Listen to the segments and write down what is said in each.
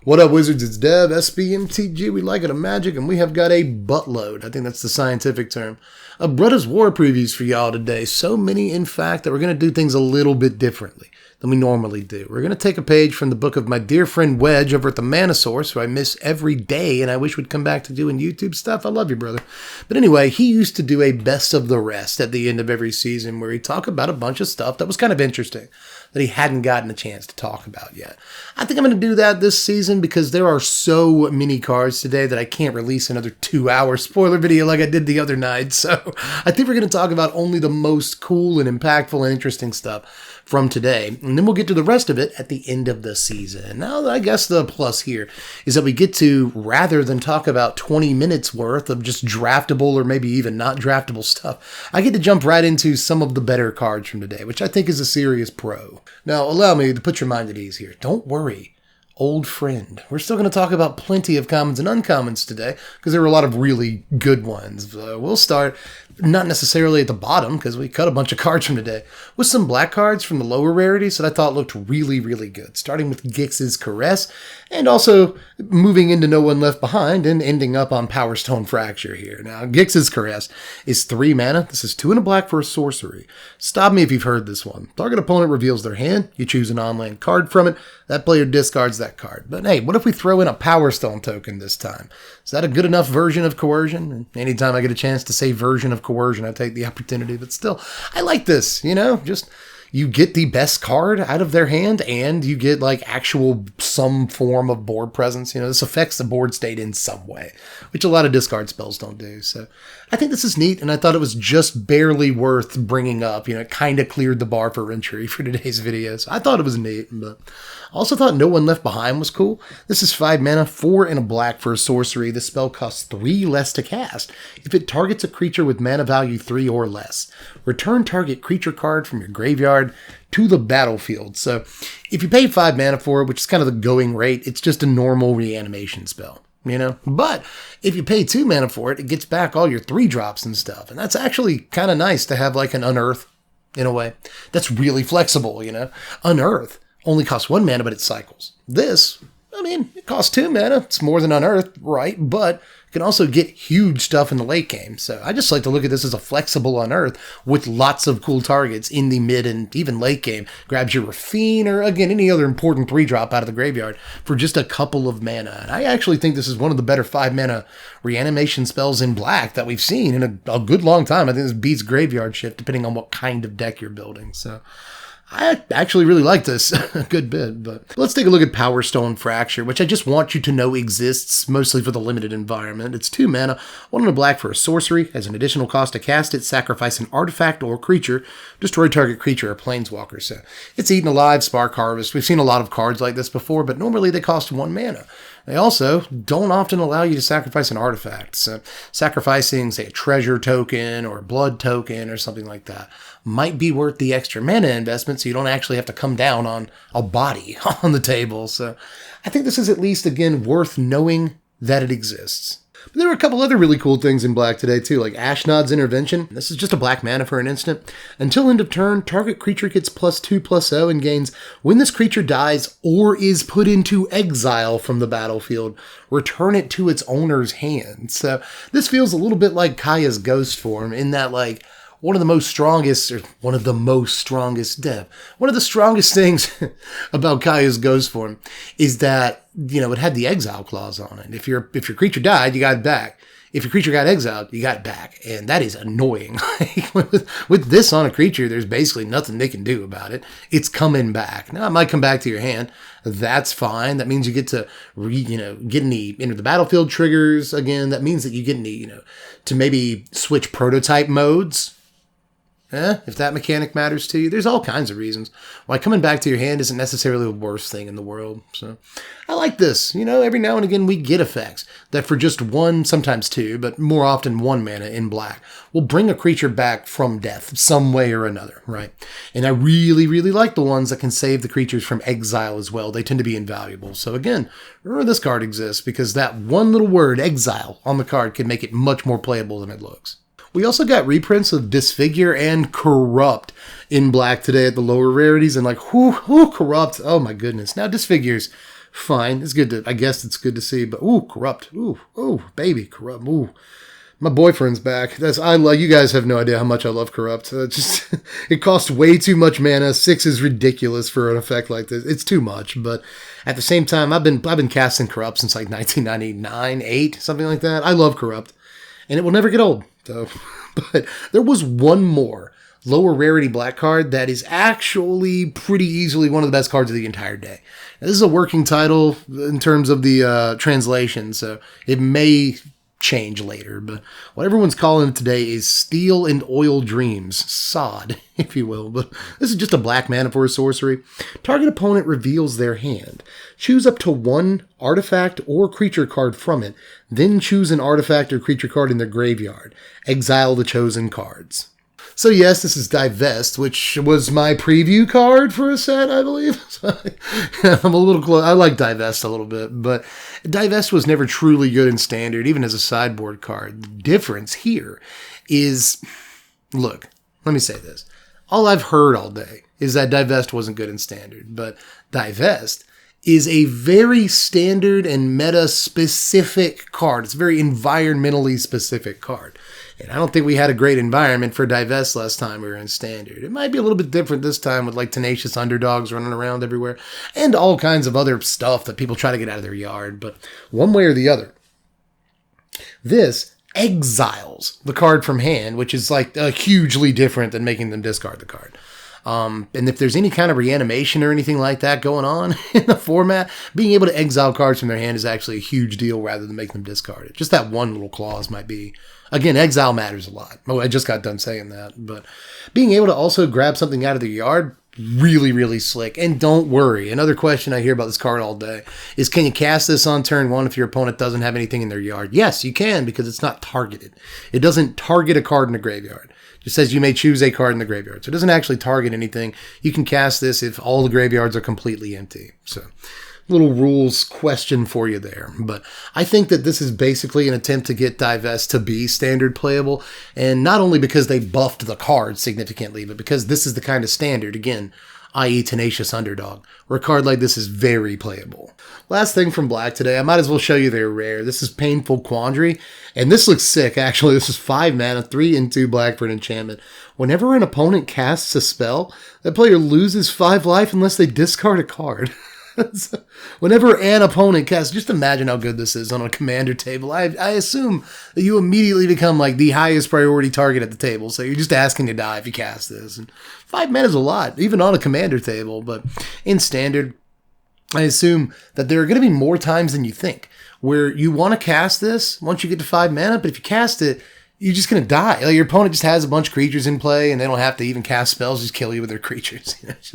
What up, Wizards? It's Dev, Mtg. We like it, a magic, and we have got a buttload. I think that's the scientific term. A Brothers War previews for y'all today. So many, in fact, that we're going to do things a little bit differently than we normally do. We're going to take a page from the book of my dear friend Wedge over at the Mana Source, who I miss every day, and I wish would come back to doing YouTube stuff. I love you, brother. But anyway, he used to do a best of the rest at the end of every season where he'd talk about a bunch of stuff that was kind of interesting that he hadn't gotten a chance to talk about yet. I think I'm going to do that this season because there are so many cards today that I can't release another 2-hour spoiler video like I did the other night. So I think we're going to talk about only the most cool and impactful and interesting stuff from today, and then we'll get to the rest of it at the end of the season. Now, I guess the plus here is that we get to, rather than talk about 20 minutes worth of just draftable or maybe even not draftable stuff, I get to jump right into some of the better cards from today, which I think is a serious pro. Now, allow me to put your mind at ease here. Don't worry, old friend. We're still going to talk about plenty of commons and uncommons today because there were a lot of really good ones. We'll start not necessarily at the bottom because we cut a bunch of cards from today with some black cards from the lower rarities that I thought looked really, really good. Starting with Gixx's Caress and also moving into No One Left Behind and ending up on Power Stone Fracture here. Now, Gixx's Caress is 3 mana. This is 2 and a black for a sorcery. Stop me if you've heard this one. Target opponent reveals their hand. You choose an on-land card from it. That player discards that card. But hey, what if we throw in a Power Stone token this time? Is that a good enough version of coercion? And anytime I get a chance to say version of coercion, I take the opportunity. But still, I like this, just you get the best card out of their hand and you get like actual some form of board presence. This affects the board state in some way, which a lot of discard spells don't do. So I think this is neat, and I thought it was just barely worth bringing up. It kind of cleared the bar for entry for today's video. So I thought it was neat, but I also thought No One Left Behind was cool. This is 5 mana, 4 and a black for a sorcery. The spell costs 3 less to cast if it targets a creature with mana value 3 or less. Return target creature card from your graveyard to the battlefield. So if you pay 5 mana for it, which is kind of the going rate, it's just a normal reanimation spell. But if you pay 2 mana for it, it gets back all your 3 drops and stuff. And that's actually kind of nice to have like an Unearth in a way. That's really flexible, Unearth only costs 1 mana, but it cycles. This, it costs 2 mana. It's more than Unearth, right? But you can also get huge stuff in the late game. So I just like to look at this as a flexible Unearth with lots of cool targets in the mid and even late game. Grabs your Rafine or, again, any other important 3-drop out of the graveyard for just a couple of mana. And I actually think this is one of the better 5 mana reanimation spells in black that we've seen in a good long time. I think this beats Graveyard Shift depending on what kind of deck you're building. So I actually really like this a good bit, but let's take a look at Power Stone Fracture, which I just want you to know exists, mostly for the limited environment. It's 2 mana, 1 and a black for a sorcery. As an additional cost to cast it, sacrifice an artifact or creature, destroy target creature or planeswalker. So it's Eaten Alive, Spark Harvest. We've seen a lot of cards like this before, but normally they cost 1 mana. They also don't often allow you to sacrifice an artifact. So sacrificing, say, a treasure token or a blood token or something like that might be worth the extra mana investment so you don't actually have to come down on a body on the table. So I think this is at least, again, worth knowing that it exists. But there were a couple other really cool things in black today, too, like Ashnos Intervention. This is just a black mana for an instant. Until end of turn, target creature gets +2/+0 and gains, when this creature dies or is put into exile from the battlefield, return it to its owner's hand. So this feels a little bit like Kaya's Ghost form in that, like, one of the strongest things about Kaya's Ghost form is that, it had the exile clause on it. If your creature died, you got it back. If your creature got exiled, you got it back. And that is annoying. With this on a creature, there's basically nothing they can do about it. It's coming back. Now, it might come back to your hand. That's fine. That means you get to, get any enter the battlefield triggers again. That means that you get any, to maybe switch prototype modes. If that mechanic matters to you, there's all kinds of reasons why coming back to your hand isn't necessarily the worst thing in the world. So I like this. Every now and again we get effects that for just 1, sometimes 2, but more often 1 mana in black will bring a creature back from death some way or another, right? And I really, really like the ones that can save the creatures from exile as well. They tend to be invaluable. So again, remember this card exists because that one little word, exile, on the card can make it much more playable than it looks. We also got reprints of Disfigure and Corrupt in black today at the lower rarities, and like, whoo, Corrupt, oh my goodness. Now Disfigure's fine. It's good to, I guess it's good to see, but ooh, Corrupt. Ooh, baby, Corrupt. Ooh. My boyfriend's back. I love. You guys have no idea how much I love Corrupt. It costs way too much mana. 6 is ridiculous for an effect like this. It's too much, but at the same time, I've been casting Corrupt since like 1999, 8, something like that. I love Corrupt, and it will never get old. So, but there was one more lower rarity black card that is actually pretty easily one of the best cards of the entire day. Now, this is a working title in terms of the translation, so it may change later, but what everyone's calling it today is Steel and Oil Dreams, SOD, if you will. But this is just a black mana for a sorcery. Target opponent reveals their hand. Choose up to one artifact or creature card from it, then choose an artifact or creature card in their graveyard. Exile the chosen cards. So yes, this is Divest, which was my preview card for a set, I believe. I'm a little close. I like Divest a little bit, but Divest was never truly good in Standard, even as a sideboard card. The difference here is, look, let me say this. All I've heard all day is that Divest wasn't good in Standard, but Divest is a very standard and meta-specific card. It's a very environmentally specific card. And I don't think we had a great environment for Divest last time we were in Standard. It might be a little bit different this time with like tenacious underdogs running around everywhere and all kinds of other stuff that people try to get out of their yard. But one way or the other, this exiles the card from hand, which is like hugely different than making them discard the card. And if there's any kind of reanimation or anything like that going on in the format, being able to exile cards from their hand is actually a huge deal rather than make them discard it. Just that one little clause might be, again, exile matters a lot. Oh, I just got done saying that. But being able to also grab something out of the yard, really, really slick. And don't worry, another question I hear about this card all day is, can you cast this on turn 1 if your opponent doesn't have anything in their yard? Yes, you can, because it's not targeted. It doesn't target a card in the graveyard. It says you may choose a card in the graveyard. So it doesn't actually target anything. You can cast this if all the graveyards are completely empty. So little rules question for you there. But I think that this is basically an attempt to get Divest to be standard playable. And not only because they buffed the card significantly, but because this is the kind of standard, again, i.e. Tenacious Underdog, where a card like this is very playable. Last thing from Black today, I might as well show you their rare. This is Painful Quandary, and this looks sick, actually. This is 5 mana, 3 and 2 black for an enchantment. Whenever an opponent casts a spell, that player loses 5 life unless they discard a card. So, whenever an opponent casts, just imagine how good this is on a commander table. I assume that you immediately become like the highest priority target at the table. So you're just asking to die if you cast this. And 5 mana is a lot, even on a commander table. But in Standard, I assume that there are going to be more times than you think where you want to cast this once you get to 5 mana. But if you cast it, you're just going to die. Like, your opponent just has a bunch of creatures in play, and they don't have to even cast spells, just kill you with their creatures. This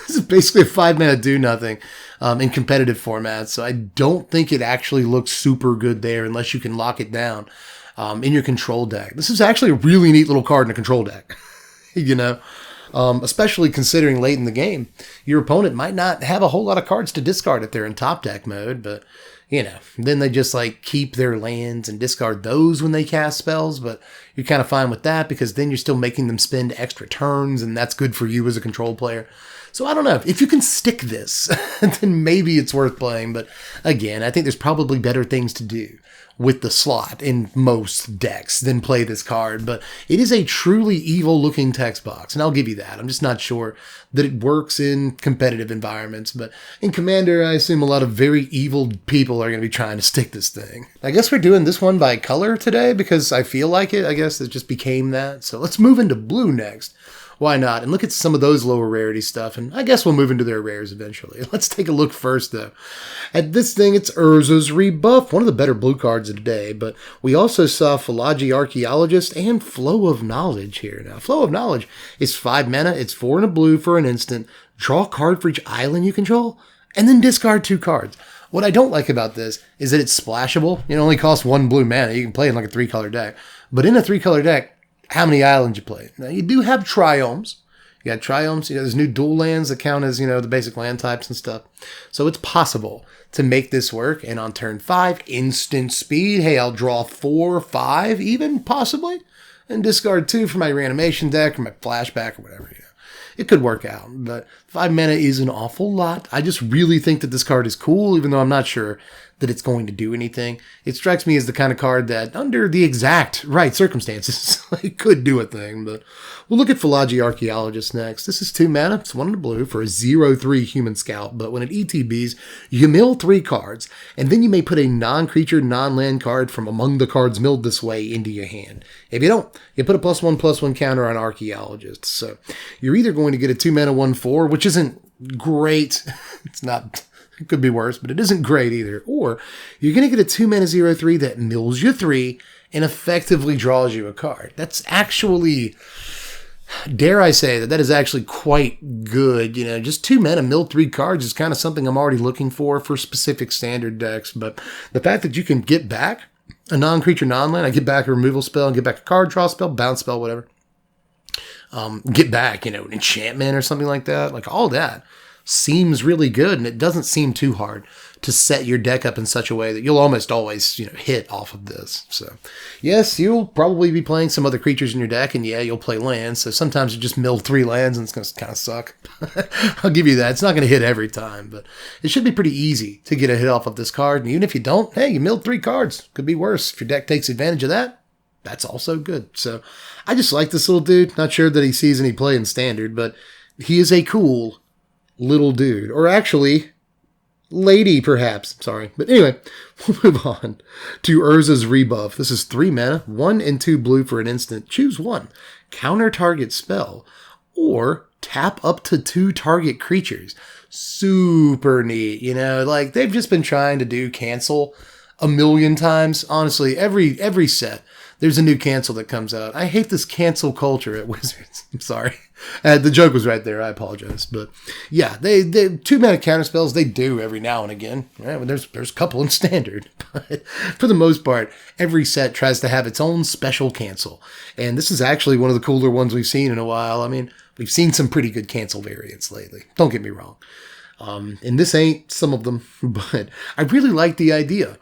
is basically a 5 mana do nothing in competitive formats. So I don't think it actually looks super good there unless you can lock it down in your control deck. This is actually a really neat little card in a control deck, you know, especially considering late in the game, your opponent might not have a whole lot of cards to discard if they're in top deck mode, but you know, then they just like keep their lands and discard those when they cast spells, but you're kind of fine with that because then you're still making them spend extra turns, and that's good for you as a control player. So I don't know. If you can stick this, then maybe it's worth playing. But again, I think there's probably better things to do with the slot in most decks than play this card. But it is a truly evil-looking text box, and I'll give you that. I'm just not sure that it works in competitive environments. But in Commander, I assume a lot of very evil people are going to be trying to stick this thing. I guess we're doing this one by color today because I feel like it. I guess it just became that. So let's move into blue next. Why not? And look at some of those lower rarity stuff, and I guess we'll move into their rares eventually. Let's take a look first, though. At this thing, it's Urza's Rebuff, one of the better blue cards of the day, but we also saw Philology Archaeologist and Flow of Knowledge here. Now, Flow of Knowledge is 5 mana, it's 4 and a blue for an instant, draw a card for each island you control, and then discard 2 cards. What I don't like about this is that it's splashable. It only costs 1 blue mana. You can play in like a 3-color deck. But in a 3-color deck, how many islands you play? Now, you do have triomes. You got triomes. You know, there's new dual lands that count as, you know, the basic land types and stuff. So it's possible to make this work. And on turn 5, instant speed. Hey, I'll draw 4 or 5 even, possibly, and discard 2 for my reanimation deck or my flashback or whatever. You know. it could work out. But 5 mana is an awful lot. I just really think that this card is cool, even though I'm not sure that it's going to do anything. It strikes me as the kind of card that, under the exact right circumstances, it could do a thing. But we'll look at Philology Archaeologist next. This is 2 mana. It's 1 in a blue for a 0/3 human scout. But when it ETBs, you mill 3 cards, and then you may put a non-creature, non-land card from among the cards milled this way into your hand. If you don't, you put a +1/+1 counter on Archaeologist. So you're either going to get a 2 mana 1/4, which isn't great. It's not... It could be worse, but it isn't great either. Or you're going to get a 2 mana 0/3 that mills you 3 and effectively draws you a card. That's actually, dare I say that is actually quite good. You know, just 2 mana mill 3 cards is kind of something I'm already looking for specific standard decks. But the fact that you can get back a non-creature, non-land, I get back a removal spell, get back a card draw spell, bounce spell, whatever. Get back, an enchantment or something like that. Like all that seems really good, and it doesn't seem too hard to set your deck up in such a way that you'll almost always, hit off of this. So, yes, you'll probably be playing some other creatures in your deck, and yeah, you'll play lands. So sometimes you just mill 3 lands, and it's going to kind of suck. I'll give you that. It's not going to hit every time, but it should be pretty easy to get a hit off of this card. And even if you don't, hey, you milled 3 cards. Could be worse. If your deck takes advantage of that, that's also good. So I just like this little dude. Not sure that he sees any play in Standard, but he is a cool little dude. Or actually, lady, perhaps. Sorry. But anyway, we'll move on to Urza's Rebuff. This is 3 mana, 1 and 2 blue for an instant. Choose one. Counter target spell. Or tap up to 2 target creatures. Super neat. Like they've just been trying to do cancel a million times. Honestly, every set, there's a new cancel that comes out. I hate this cancel culture at Wizards. I'm sorry. The joke was right there. I apologize. But yeah, they 2 mana counter spells, they do every now and again. Right? Well, there's a couple in Standard. But for the most part, every set tries to have its own special cancel. And this is actually one of the cooler ones we've seen in a while. I mean, we've seen some pretty good cancel variants lately. Don't get me wrong. And this ain't some of them. But I really like the idea,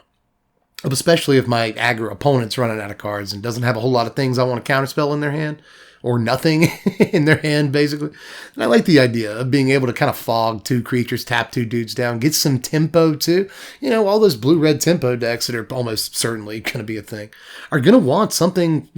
especially if my aggro opponent's running out of cards and doesn't have a whole lot of things I want to counterspell in their hand, or nothing in their hand, basically. And I like the idea of being able to kind of fog 2 creatures, tap 2 dudes down, get some tempo too. All those blue-red tempo decks that are almost certainly going to be a thing are going to want something,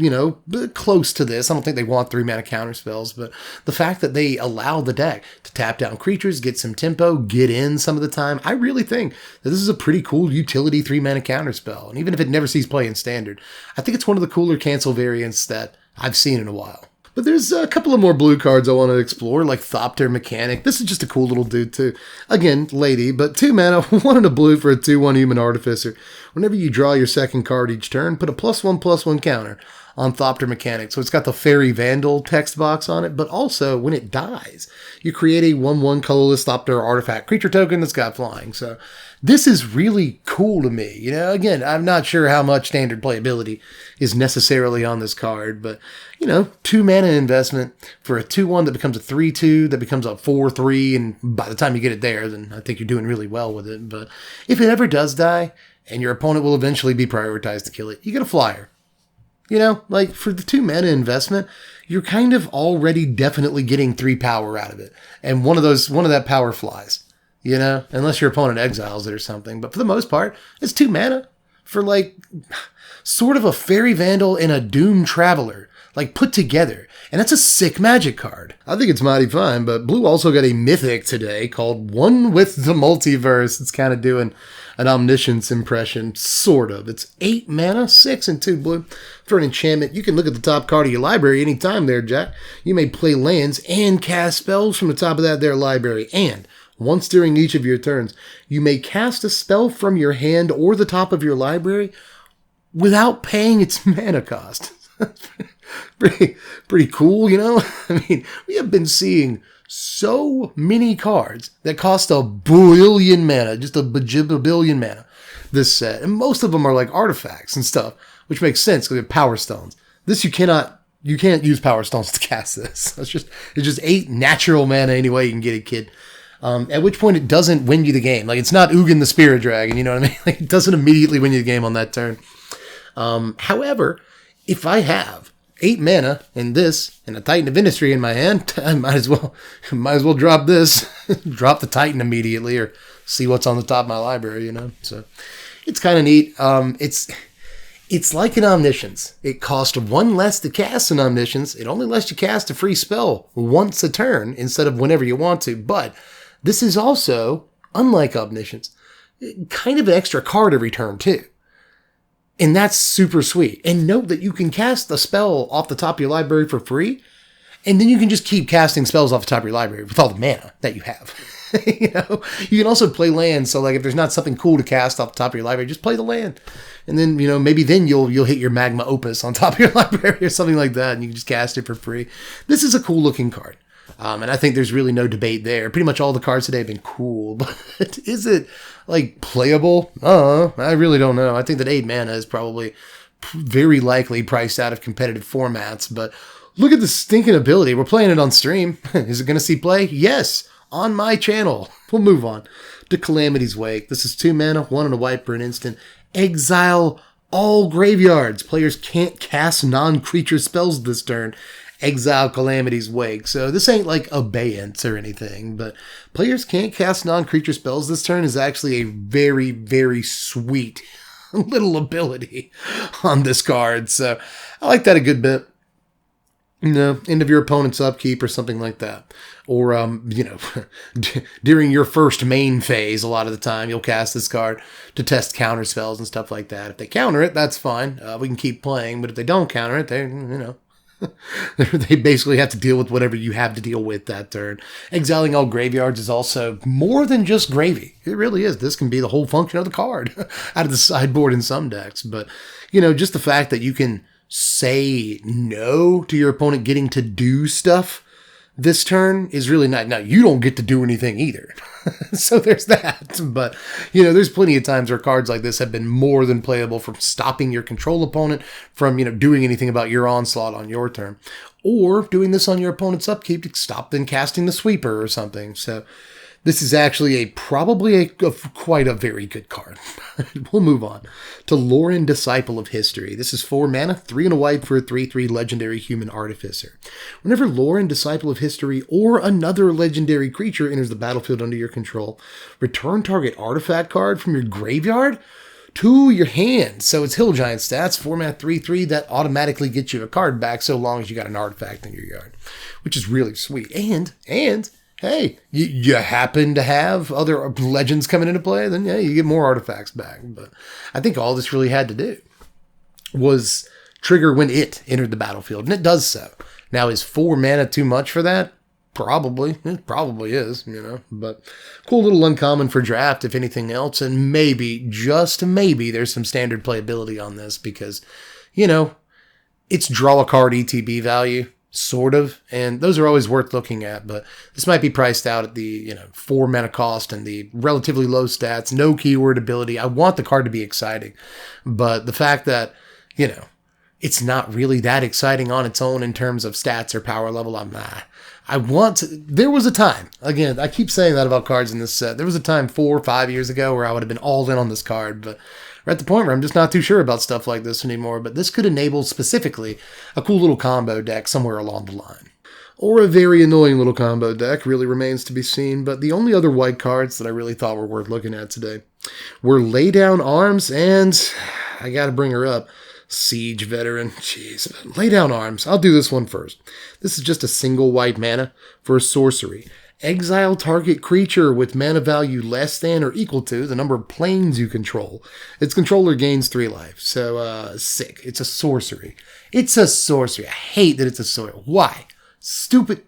close to this. I don't think they want 3 mana counter spells, but the fact that they allow the deck to tap down creatures, get some tempo, get in some of the time, I really think that this is a pretty cool utility 3 mana counter spell. And even if it never sees play in Standard, I think it's one of the cooler cancel variants that I've seen in a while. But there's a couple of more blue cards I want to explore, like Thopter Mechanic. This is just a cool little dude, too. Again, lady, but 2 mana, 1 and a blue for a 2/1 Human Artificer. Whenever you draw your second card each turn, put a +1/+1 counter on Thopter Mechanic. So it's got the Fairy Vandal text box on it, but also, when it dies, you create a 1/1 colorless Thopter artifact creature token that's got flying. So this is really cool to me. Again, I'm not sure how much Standard playability is necessarily on this card, but 2 mana investment for a 2/1 that becomes a 3/2, that becomes a 4/3, and by the time you get it there, then I think you're doing really well with it. But if it ever does die, and your opponent will eventually be prioritized to kill it, you get a flyer. Like for the 2 mana investment, you're kind of already definitely getting 3 power out of it. And one of that power flies, unless your opponent exiles it or something. But for the most part, it's 2 mana for like sort of a Fairy Vandal and a Doom Traveler, like put together. And that's a sick Magic card. I think it's mighty fine, but blue also got a mythic today called One with the Multiverse. It's kind of doing an Omniscience impression, sort of. It's 8 mana, 6 and 2 blue for an enchantment. You can look at the top card of your library anytime there, Jack. You may play lands and cast spells from the top of that there library. And once during each of your turns, you may cast a spell from your hand or the top of your library without paying its mana cost. pretty cool, I mean, we have been seeing so many cards that cost a billion mana, just a bajillion mana this set. And most of them are like artifacts and stuff, which makes sense because they're power stones. This you can't use power stones to cast this. It's just 8 natural mana anyway you can get it, kid. At which point it doesn't win you the game. Like it's not Ugin the Spirit Dragon, you know what I mean? Like, it doesn't immediately win you the game on that turn. However, if I have 8 mana in this, and a Titan of Industry in my hand. I might as well drop this. Drop the Titan immediately, or see what's on the top of my library, So it's kind of neat. It's like an Omniscience. It costs 1 less to cast an Omniscience. It only lets you cast a free spell once a turn instead of whenever you want to. But this is also, unlike Omniscience, kind of an extra card every turn too. And that's super sweet. And note that you can cast a spell off the top of your library for free, and then you can just keep casting spells off the top of your library with all the mana that you have. You can also play lands. So like if there's not something cool to cast off the top of your library, just play the land. And then, maybe then you'll hit your Magma Opus on top of your library or something like that, and you can just cast it for free. This is a cool looking card. And I think there's really no debate there. Pretty much all the cards today have been cool, but is it like playable? I really don't know. I think that 8 mana is probably very likely priced out of competitive formats, but look at the stinking ability. We're playing it on stream. Is it going to see play? Yes, on my channel. We'll move on to Calamity's Wake. This is 2 mana, 1 and a white for an instant. Exile all graveyards. Players can't cast non-creature spells this turn. Exile Calamity's Wake. So this ain't like Abeyance or anything, but players can't cast non-creature spells this turn is actually a very, very sweet little ability on this card. So I like that a good bit. End of your opponent's upkeep or something like that. Or, during your first main phase, a lot of the time, you'll cast this card to test counter spells and stuff like that. If they counter it, that's fine. We can keep playing. But if they don't counter it, they basically have to deal with whatever you have to deal with that turn. Exiling all graveyards is also more than just gravy. It really is. This can be the whole function of the card out of the sideboard in some decks. But, just the fact that you can say no to your opponent getting to do stuff this turn is really not. Now, you don't get to do anything either. So there's that. But, there's plenty of times where cards like this have been more than playable from stopping your control opponent from, doing anything about your onslaught on your turn. Or doing this on your opponent's upkeep to stop them casting the sweeper or something. So this is actually probably quite a very good card. We'll move on to Lauren, Disciple of History. This is 4 mana, 3 and a white for a 3/3 legendary human artificer. Whenever Lauren, Disciple of History, or another legendary creature enters the battlefield under your control, return target artifact card from your graveyard to your hand. So it's Hill Giant stats, 4 mana, 3/3, that automatically gets you a card back so long as you got an artifact in your yard, which is really sweet. And hey, you happen to have other legends coming into play, then yeah, you get more artifacts back. But I think all this really had to do was trigger when it entered the battlefield, and it does so. Now, is 4 mana too much for that? Probably. It probably is, But cool little uncommon for draft, if anything else, and maybe, just maybe, there's some standard playability on this because, it's draw a card ETB value. Sort of, and those are always worth looking at, but this might be priced out at the 4 mana cost and the relatively low stats, no keyword ability. I want the card to be exciting, but the fact that it's not really that exciting on its own in terms of stats or power level, there was a time, again, I keep saying that about cards in this set, there was a time 4 or 5 years ago where I would have been all in on this card, but we're at the point where I'm just not too sure about stuff like this anymore, but this could enable specifically a cool little combo deck somewhere along the line. Or a very annoying little combo deck, really remains to be seen, but the only other white cards that I really thought were worth looking at today were Lay Down Arms and, I gotta bring her up, Siege Veteran. Jeez, Lay Down Arms. I'll do this one first. This is just a single white mana for a sorcery. Exile target creature with mana value less than or equal to the number of planes you control. Its controller gains 3 life. So, sick. It's a sorcery. It's a sorcery. I hate that it's a sorcery. Why? Stupid.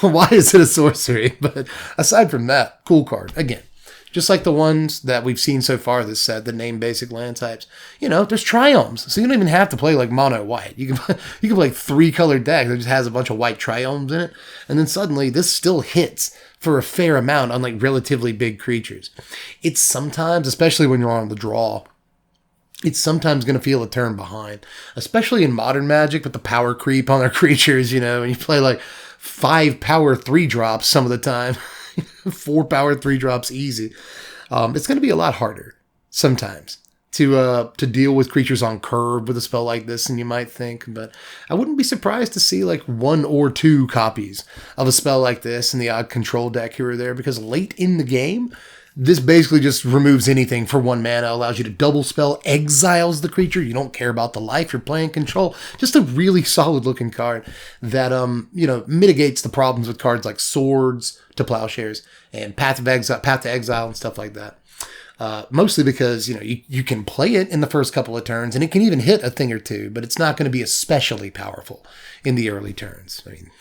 Why is it a sorcery? But aside from that, cool card. Again, just like the ones that we've seen so far this set, the name basic land types, there's triomes. So you don't even have to play like mono white. You can play 3-colored deck that just has a bunch of white triomes in it. And then suddenly this still hits for a fair amount on like relatively big creatures. It's sometimes, especially when you're on the draw, it's sometimes going to feel a turn behind, especially in modern Magic with the power creep on their creatures, and you play like 5 power 3-drops some of the time. 4 power 3-drops easy. It's going to be a lot harder sometimes to deal with creatures on curve with a spell like this than you might think. But I wouldn't be surprised to see like 1 or 2 copies of a spell like this in the odd control deck here or there, because late in the game, this basically just removes anything for 1 mana, allows you to double spell, exiles the creature. You don't care about the life, you're playing control. Just a really solid looking card that, mitigates the problems with cards like Swords to Plowshares and Path to Exile and stuff like that. Mostly because, you can play it in the first couple of turns and it can even hit a thing or two, but it's not going to be especially powerful in the early turns. I mean,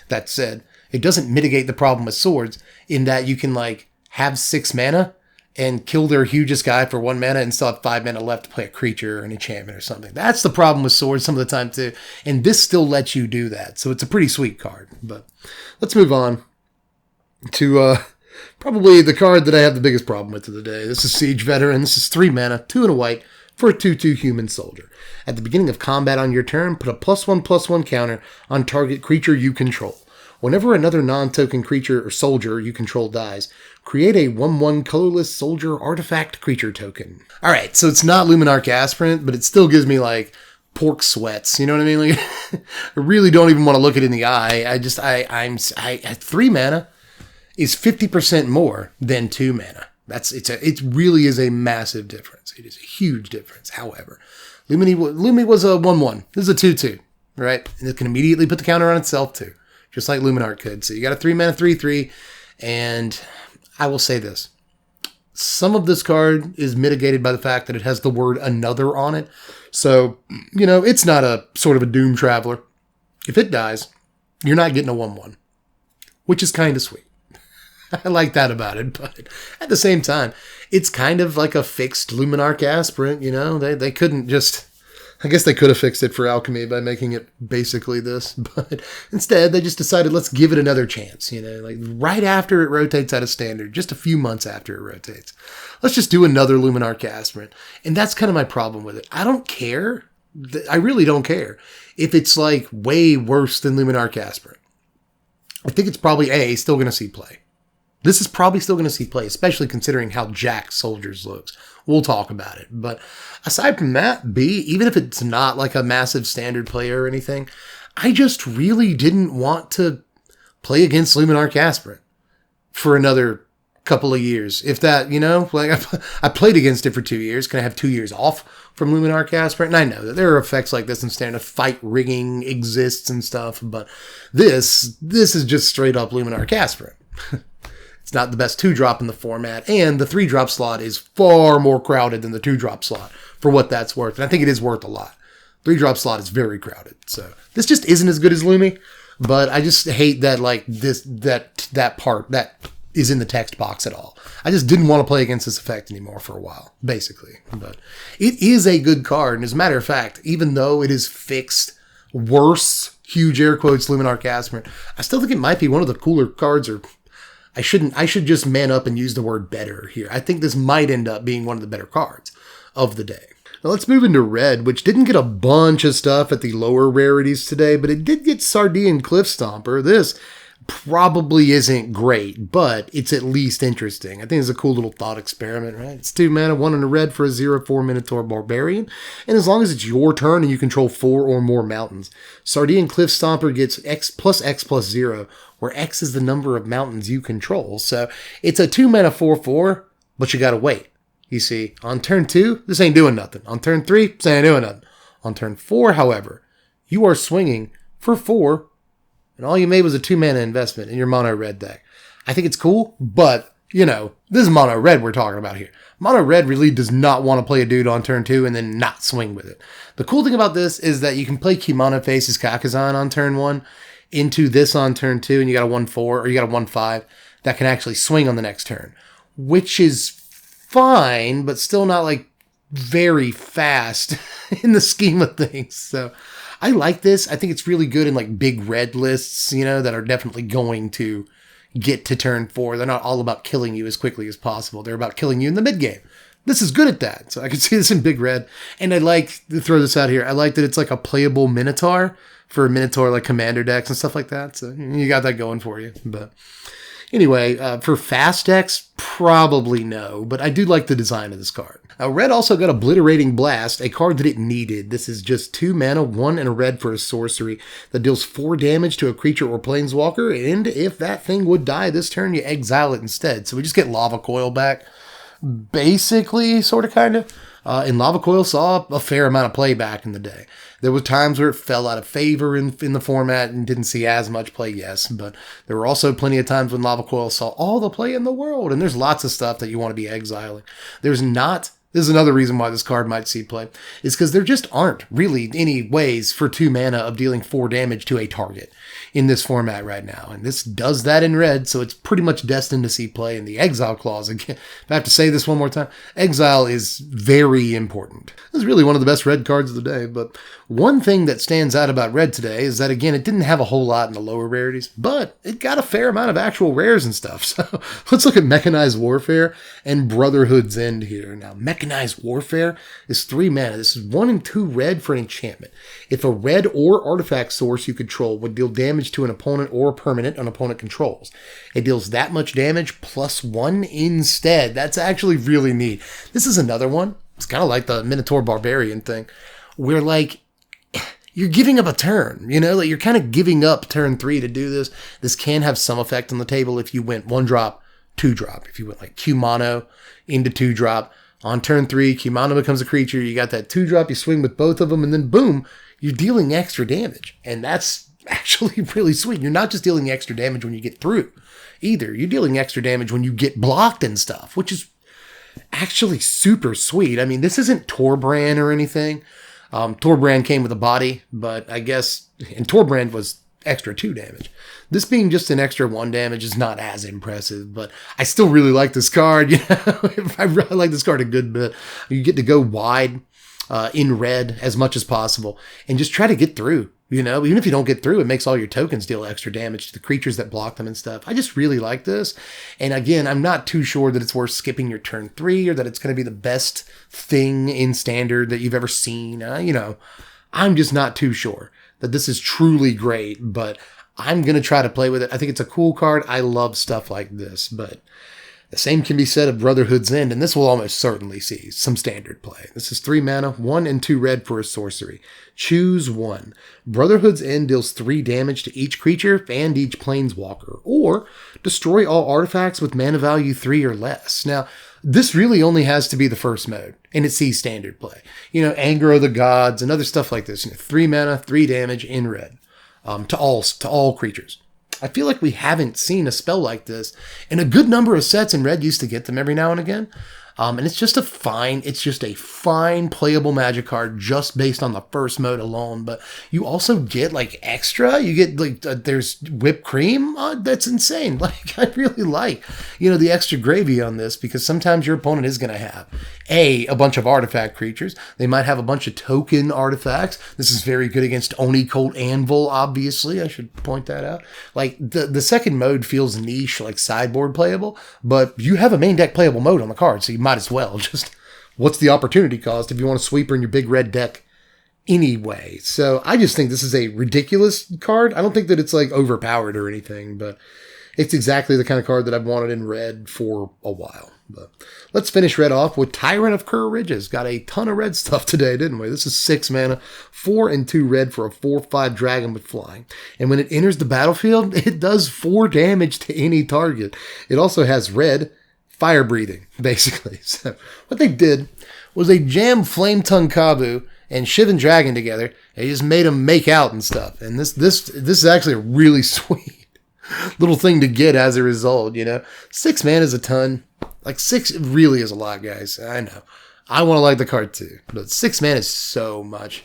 that said, it doesn't mitigate the problem with Swords in that you can have 6 mana and kill their hugest guy for 1 mana and still have 5 mana left to play a creature or an enchantment or something. That's the problem with Swords some of the time too. And this still lets you do that. So it's a pretty sweet card. But let's move on to probably the card that I have the biggest problem with today. This is Siege Veteran. This is 3 mana, 2 and a white for a 2/2 human soldier. At the beginning of combat on your turn, put a +1/+1 counter on target creature you control. Whenever another non-token creature or soldier you control dies, create a 1/1 colorless soldier artifact creature token. All right, so it's not Luminarch Aspirant, but it still gives me pork sweats. You know what I mean? I really don't even want to look it in the eye. At 3 mana is 50% more than 2 mana. It really is a massive difference. It is a huge difference. However, Lumi was a 1/1. This is a 2/2, right? And it can immediately put the counter on itself too, just like Luminarch could. So you got a 3 mana 3/3, and I will say this. Some of this card is mitigated by the fact that it has the word another on it. So, it's not a sort of a doom traveler. If it dies, you're not getting a 1/1, which is kind of sweet. I like that about it, but at the same time, it's kind of like a fixed Luminarch Aspirant, They couldn't just... I guess they could have fixed it for Alchemy by making it basically this, but instead they just decided, let's give it another chance, right after it rotates out of Standard, just a few months after it rotates. Let's just do another Luminarch Aspirant. And that's kind of my problem with it. I don't care. I really don't care if it's way worse than Luminarch Aspirant. I think it's probably still going to see play. This is probably still going to see play, especially considering how Jack Soldiers looks. We'll talk about it. But aside from that, B, even if it's not a massive Standard player or anything, I just really didn't want to play against Luminarch Aspirant for another couple of years. If that, I played against it for 2 years. Can I have 2 years off from Luminarch Aspirant? And I know that there are effects like this in Standard. Fight rigging exists and stuff, but this is just straight up Luminarch Aspirant. It's not the best 2-drop in the format, and the 3-drop slot is far more crowded than the 2-drop slot for what that's worth. And I think it is worth a lot. 3-drop slot is very crowded. So this just isn't as good as Lumi, but I just hate that that part that is in the text box at all. I just didn't want to play against this effect anymore for a while, basically. But it is a good card, and as a matter of fact, even though it is fixed worse, huge air quotes, Luminarch Aspirant, I still think it might be one of the cooler cards, or I should just man up and use the word better here. I think this might end up being one of the better cards of the day. Now let's move into red, which didn't get a bunch of stuff at the lower rarities today, but it did get Sardian Cliff Stomper. This probably isn't great, but it's at least interesting. I think it's a cool little thought experiment, right? It's 2 mana, 1 and a red for a 0/4 Minotaur Barbarian, and as long as it's your turn and you control 4 or more mountains, Sardian Cliff Stomper gets X+X+0, where X is the number of mountains you control. So it's a 2 mana 4/4, but you gotta wait. You see, on turn 2, this ain't doing nothing. On turn 3, this ain't doing nothing. On turn 4, however, you are swinging for 4, and all you made was a 2 mana investment in your mono red deck. I think it's cool, but, this is mono red we're talking about here. Mono red really does not want to play a dude on turn 2 and then not swing with it. The cool thing about this is that you can play Kimono Faces Kakazan on turn 1, into this on turn 2, and you got a 1/4, or you got a 1/5 that can actually swing on the next turn, which is fine, but still not very fast in the scheme of things. So I like this. I think it's really good in big red lists, that are definitely going to get to turn 4. They're not all about killing you as quickly as possible. They're about killing you in the mid game. This is good at that. So I can see this in big red. And I like to throw this out here. I like that it's a playable Minotaur for Minotaur commander decks and stuff like that. So you got that going for you. But Anyway, for fast decks, probably no, but I do like the design of this card. Red also got Obliterating Blast, a card that it needed. This is just 2 mana, 1 and a red for a sorcery that deals 4 damage to a creature or planeswalker, and if that thing would die this turn, you exile it instead. So we just get Lava Coil back, basically, sort of, kind of. And Lava Coil saw a fair amount of play back in the day. There were times where it fell out of favor in the format and didn't see as much play, yes, but there were also plenty of times when Lava Coil saw all the play in the world, and there's lots of stuff that you want to be exiling. This is another reason why this card might see play, is because there just aren't really any ways for 2 mana of dealing 4 damage to a target in this format right now. And this does that in red, so it's pretty much destined to see play in the exile clause. Again, if I have to say this one more time, exile is very important. This is really one of the best red cards of the day, but one thing that stands out about red today is that, again, it didn't have a whole lot in the lower rarities, but it got a fair amount of actual rares and stuff. So let's look at Mechanized Warfare and Brotherhood's End here. Now, Mechanized Warfare is 3 mana. This is 1 and 2 red for an enchantment. If a red or artifact source you control would deal damage to an opponent or a permanent an opponent controls, it deals that much damage plus 1 instead. That's actually really neat. This is another one. It's kind of like the Minotaur Barbarian thing, where, like, you're giving up a turn, you know, like you're kind of giving up turn 3 to do this. This can have some effect on the table if you went 1-drop, 2-drop. If you went like Q mono into 2-drop, on turn 3, Q mono becomes a creature. You got that 2-drop, you swing with both of them, and then boom, you're dealing extra damage. And that's actually really sweet. You're not just dealing extra damage when you get through either. You're dealing extra damage when you get blocked and stuff, which is actually super sweet. I mean, this isn't Torbrand or anything. Torbrand came with a body, but I guess, and Torbrand was extra 2 damage. This being just an extra 1 damage is not as impressive, but I still really like this card. You know, I really like this card a good bit. You get to go wide in red as much as possible and just try to get through. You know, even if you don't get through, it makes all your tokens deal extra damage to the creatures that block them and stuff. I just really like this. And again, I'm not too sure that it's worth skipping your turn 3 or that it's going to be the best thing in standard that you've ever seen. You know, I'm just not too sure that this is truly great, but I'm going to try to play with it. I think it's a cool card. I love stuff like this, but the same can be said of Brotherhood's End, and this will almost certainly see some standard play. This is 3 mana, 1 and 2 red for a sorcery. Choose one. Brotherhood's End deals 3 damage to each creature and each planeswalker, or destroy all artifacts with mana value 3 or less. Now, this really only has to be the first mode, and it sees standard play. You know, Anger of the Gods and other stuff like this. You know, 3 mana, 3 damage in red to all creatures. I feel like we haven't seen a spell like this in a good number of sets, and red used to get them every now and again. And it's just a fine playable Magic card just based on the first mode alone. But you also get like extra. You get like there's whipped cream. That's insane. Like I really like, you know, the extra gravy on this, because sometimes your opponent is going to have a bunch of artifact creatures. They might have a bunch of token artifacts. This is very good against Oni Colt Anvil, obviously. I should point that out. Like the second mode feels niche, like sideboard playable, but you have a main deck playable mode on the card, so you might as well. Just what's the opportunity cost if you want a sweeper in your big red deck anyway? So I just think this is a ridiculous card. I don't think that it's like overpowered or anything, but it's exactly the kind of card that I've wanted in red for a while. But let's finish red off with Tyrant of Kur Ridges. Got a ton of red stuff today, didn't we? This is 6 mana, 4 and 2 red for a 4/5 dragon with flying. And when it enters the battlefield, it does 4 damage to any target. It also has red fire breathing, basically. So what they did was they jammed Flame Tongue Kabu and Shivan Dragon together. They just made them make out and stuff. And this is actually a really sweet little thing to get as a result, you know. 6 mana is a ton. Like 6 really is a lot, guys. I know. I want to like the card too, but 6 mana is so much.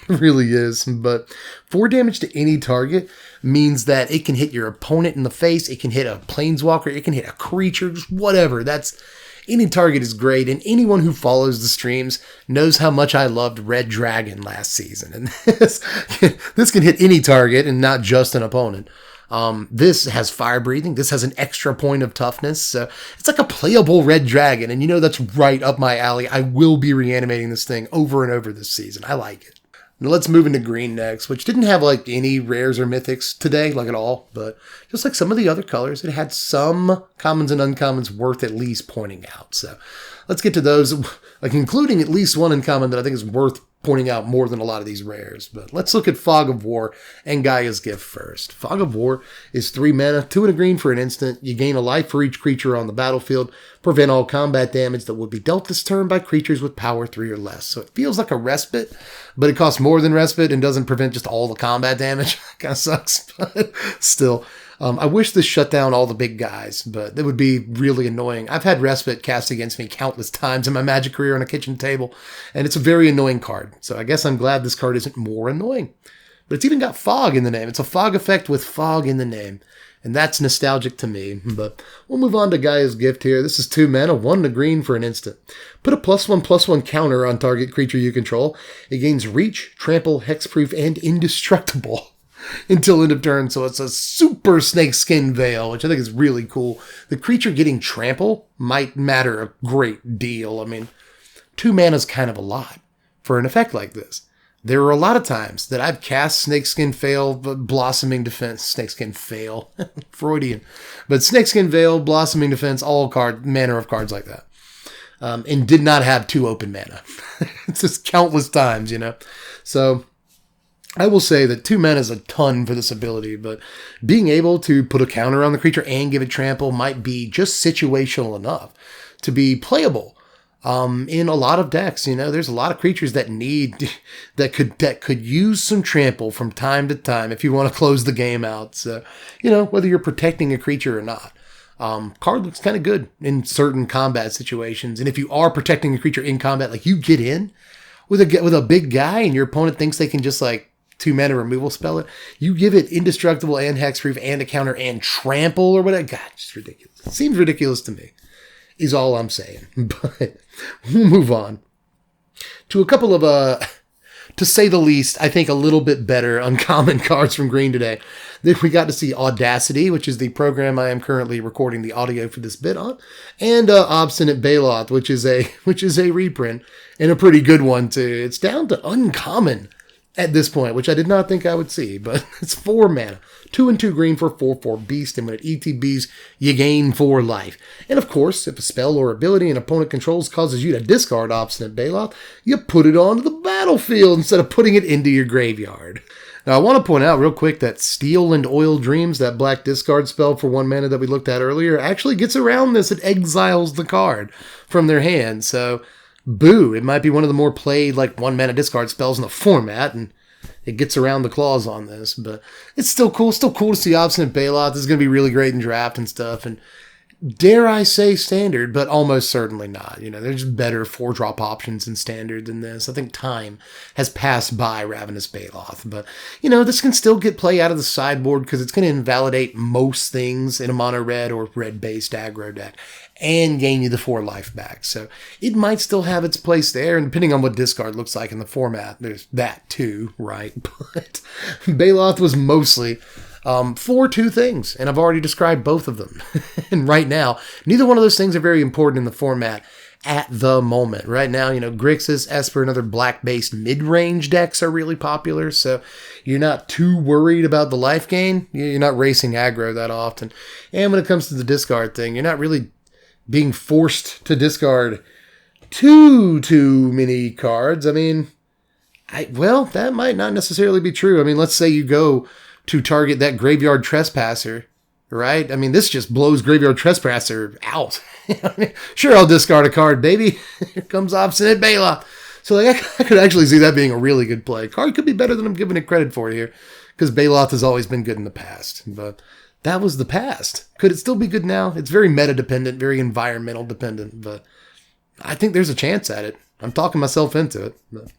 It really is. But 4 damage to any target means that it can hit your opponent in the face. It can hit a planeswalker. It can hit a creature. Just whatever. Any target is great. And anyone who follows the streams knows how much I loved Red Dragon last season. And this can hit any target and not just an opponent. This has fire breathing. This has an extra point of toughness. So it's like a playable red dragon. And you know, that's right up my alley. I will be reanimating this thing over and over this season. I like it. Now let's move into green next, which didn't have like any rares or mythics today, like at all, but just like some of the other colors, it had some commons and uncommons worth at least pointing out. So let's get to those, like including at least one uncommon that I think is worth pointing out more than a lot of these rares. But let's look at Fog of War and Gaia's Gift first. Fog of War is 3 mana, 2 and a green for an instant. You gain a life for each creature on the battlefield. Prevent all combat damage that would be dealt this turn by creatures with power 3 or less. So it feels like a respite, but it costs more than respite and doesn't prevent just all the combat damage. Kind of sucks, but still. I wish this shut down all the big guys, but it would be really annoying. I've had Respite cast against me countless times in my Magic career on a kitchen table, and it's a very annoying card. So I guess I'm glad this card isn't more annoying. But it's even got Fog in the name. It's a Fog effect with Fog in the name, and that's nostalgic to me. But we'll move on to Gaia's Gift here. This is 2 mana, 1 and a green for an instant. Put a +1/+1 counter on target creature you control. It gains Reach, Trample, Hexproof, and Indestructible until end of turn. So it's a super Snakeskin Veil, which I think is really cool. The creature getting Trample might matter a great deal. I mean, 2 mana is kind of a lot for an effect like this. There are a lot of times that I've cast Snakeskin Veil, Blossoming Defense, Snakeskin Veil, Freudian, but Snakeskin Veil, Blossoming Defense, all manner of cards like that, and did not have 2 open mana. It's just countless times, you know. So I will say that 2 mana is a ton for this ability, but being able to put a counter on the creature and give it trample might be just situational enough to be playable in a lot of decks. You know, there's a lot of creatures that could use some trample from time to time if you want to close the game out. So, you know, whether you're protecting a creature or not. Card looks kind of good in certain combat situations. And if you are protecting a creature in combat, like you get in with a big guy and your opponent thinks they can just like 2 mana removal spell it, you give it Indestructible and Hexproof and a counter and Trample or whatever. God, it's ridiculous. It seems ridiculous to me, is all I'm saying. But we'll move on to a couple of, to say the least, I think a little bit better uncommon cards from green today. Then we got to see Audacity, which is the program I am currently recording the audio for this bit on, and Obstinate Baloth, which is a reprint, and a pretty good one too. It's down to uncommon at this point, which I did not think I would see, but it's 4 mana, 2 and 2 green for 4/4 beast, and when it ETBs, you gain 4 life. And of course, if a spell or ability an opponent controls causes you to discard Obstinate Baloth, you put it onto the battlefield instead of putting it into your graveyard. Now, I want to point out real quick that Steel and Oil Dreams, that black discard spell for 1 mana that we looked at earlier, actually gets around this. It exiles the card from their hand, so boo, it might be one of the more played like 1 mana discard spells in the format, and it gets around the clause on this, but it's still cool. Still cool to see Obstinate Baloth. This is going to be really great in draft and stuff, and dare I say standard, but almost certainly not. You know, there's better 4-drop options in standard than this. I think time has passed by Ravenous Baloth, but you know, this can still get play out of the sideboard because it's going to invalidate most things in a mono red or red based aggro deck and gain you the 4 life back. So it might still have its place there, and depending on what discard looks like in the format, there's that too, right? But Baloth was mostly for 2 things, and I've already described both of them. And right now, neither one of those things are very important in the format at the moment. Right now, you know, Grixis, Esper, and other black-based mid-range decks are really popular, so you're not too worried about the life gain. You're not racing aggro that often. And when it comes to the discard thing, you're not really being forced to discard too many cards. I mean, well, that might not necessarily be true. I mean, let's say you go to target that Graveyard Trespasser, right? I mean, this just blows Graveyard Trespasser out. Sure, I'll discard a card, baby. Here comes Obstinate Baloth. So like, I could actually see that being a really good play. Card could be better than I'm giving it credit for here, because Baloth has always been good in the past. But that was the past. Could it still be good now? It's very meta-dependent, very environmental dependent, but I think there's a chance at it. I'm talking myself into it. But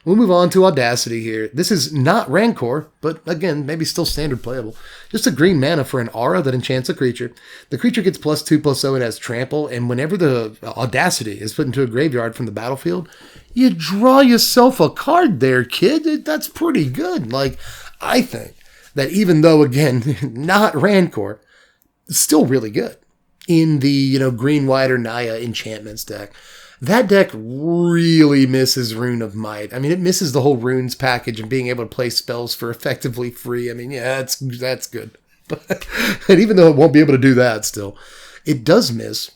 we'll move on to Audacity here. This is not Rancor, but again, maybe still standard playable. Just a green mana for an aura that enchants a creature. The creature gets +2/+0 and has trample, and whenever the Audacity is put into a graveyard from the battlefield, you draw yourself a card there, kid. That's pretty good. Like, I think that even though, again, not Rancor, it's still really good in the, you know, green, white, or Naya enchantments deck. That deck really misses Rune of Might. I mean, it misses the whole runes package and being able to play spells for effectively free. I mean, yeah, that's good. And even though it won't be able to do that still, it does miss,